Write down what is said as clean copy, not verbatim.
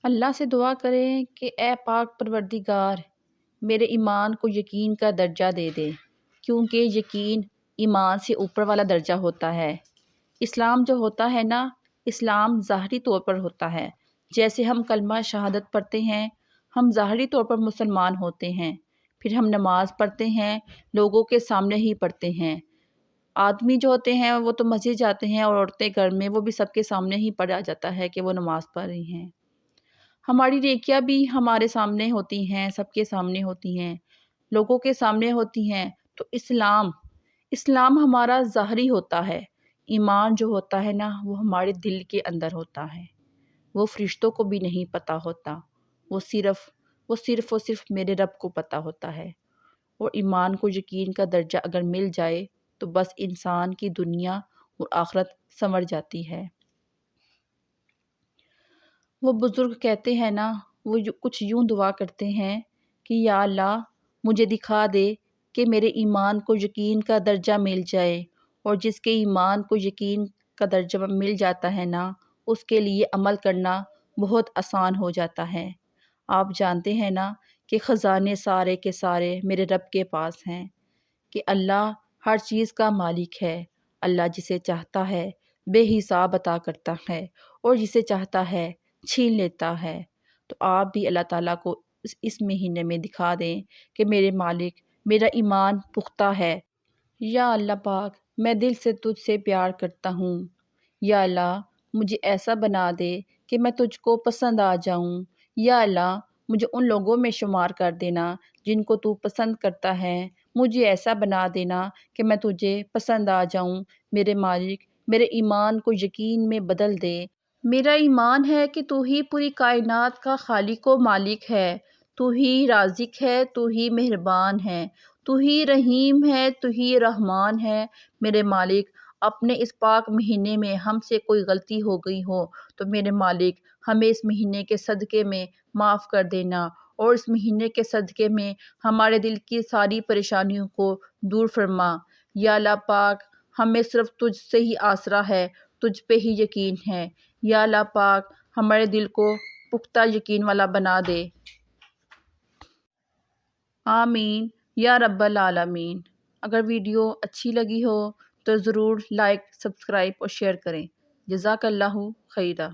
اللہ سے دعا کریں کہ اے پاک پروردگار میرے ایمان کو یقین کا درجہ دے دے، کیونکہ یقین ایمان سے اوپر والا درجہ ہوتا ہے۔ اسلام جو ہوتا ہے نا، اسلام ظاہری طور پر ہوتا ہے۔ جیسے ہم کلمہ شہادت پڑھتے ہیں، ہم ظاہری طور پر مسلمان ہوتے ہیں، پھر ہم نماز پڑھتے ہیں، لوگوں کے سامنے ہی پڑھتے ہیں۔ آدمی جو ہوتے ہیں وہ تو مسجد جاتے ہیں، اور عورتیں گھر میں، وہ بھی سب کے سامنے ہی پڑھا جاتا ہے کہ وہ نماز پڑھ رہی ہیں۔ ہماری نیکیاں بھی ہمارے سامنے ہوتی ہیں، سب کے سامنے ہوتی ہیں، لوگوں کے سامنے ہوتی ہیں۔ تو اسلام ہمارا ظاہری ہوتا ہے۔ ایمان جو ہوتا ہے نا، وہ ہمارے دل کے اندر ہوتا ہے، وہ فرشتوں کو بھی نہیں پتہ ہوتا، وہ صرف اور صرف میرے رب کو پتہ ہوتا ہے۔ اور ایمان کو یقین کا درجہ اگر مل جائے تو بس انسان کی دنیا اور آخرت سنور جاتی ہے۔ وہ بزرگ کہتے ہیں نا، وہ کچھ یوں دعا کرتے ہیں کہ یا اللہ مجھے دکھا دے کہ میرے ایمان کو یقین کا درجہ مل جائے، اور جس کے ایمان کو یقین کا درجہ مل جاتا ہے نا، اس کے لیے عمل کرنا بہت آسان ہو جاتا ہے۔ آپ جانتے ہیں نا کہ خزانے سارے کے سارے میرے رب کے پاس ہیں، کہ اللہ ہر چیز کا مالک ہے۔ اللہ جسے چاہتا ہے بے حساب عطا کرتا ہے، اور جسے چاہتا ہے چھین لیتا ہے۔ تو آپ بھی اللہ تعالیٰ کو اس مہینے میں دکھا دیں کہ میرے مالک میرا ایمان پختہ ہے۔ یا اللہ پاک میں دل سے تجھ سے پیار کرتا ہوں۔ یا اللہ مجھے ایسا بنا دے کہ میں تجھ کو پسند آ جاؤں۔ یا اللہ مجھے ان لوگوں میں شمار کر دینا جن کو تو پسند کرتا ہے۔ مجھے ایسا بنا دینا کہ میں تجھے پسند آ جاؤں۔ میرے مالک میرے ایمان کو یقین میں بدل دے۔ میرا ایمان ہے کہ تو ہی پوری کائنات کا خالق و مالک ہے، تو ہی رازق ہے، تو ہی مہربان ہے، تو ہی رحیم ہے، تو ہی رحمان ہے۔ میرے مالک اپنے اس پاک مہینے میں ہم سے کوئی غلطی ہو گئی ہو تو میرے مالک ہمیں اس مہینے کے صدقے میں معاف کر دینا، اور اس مہینے کے صدقے میں ہمارے دل کی ساری پریشانیوں کو دور فرما۔ یا اللہ پاک ہمیں صرف تجھ سے ہی آسرا ہے، تجھ پہ ہی یقین ہے۔ یا اللہ پاک ہمارے دل کو پختہ یقین والا بنا دے۔ آمین یا رب العالمین۔ اگر ویڈیو اچھی لگی ہو تو ضرور لائک، سبسکرائب اور شیئر کریں۔ جزاک اللہ خیرہ۔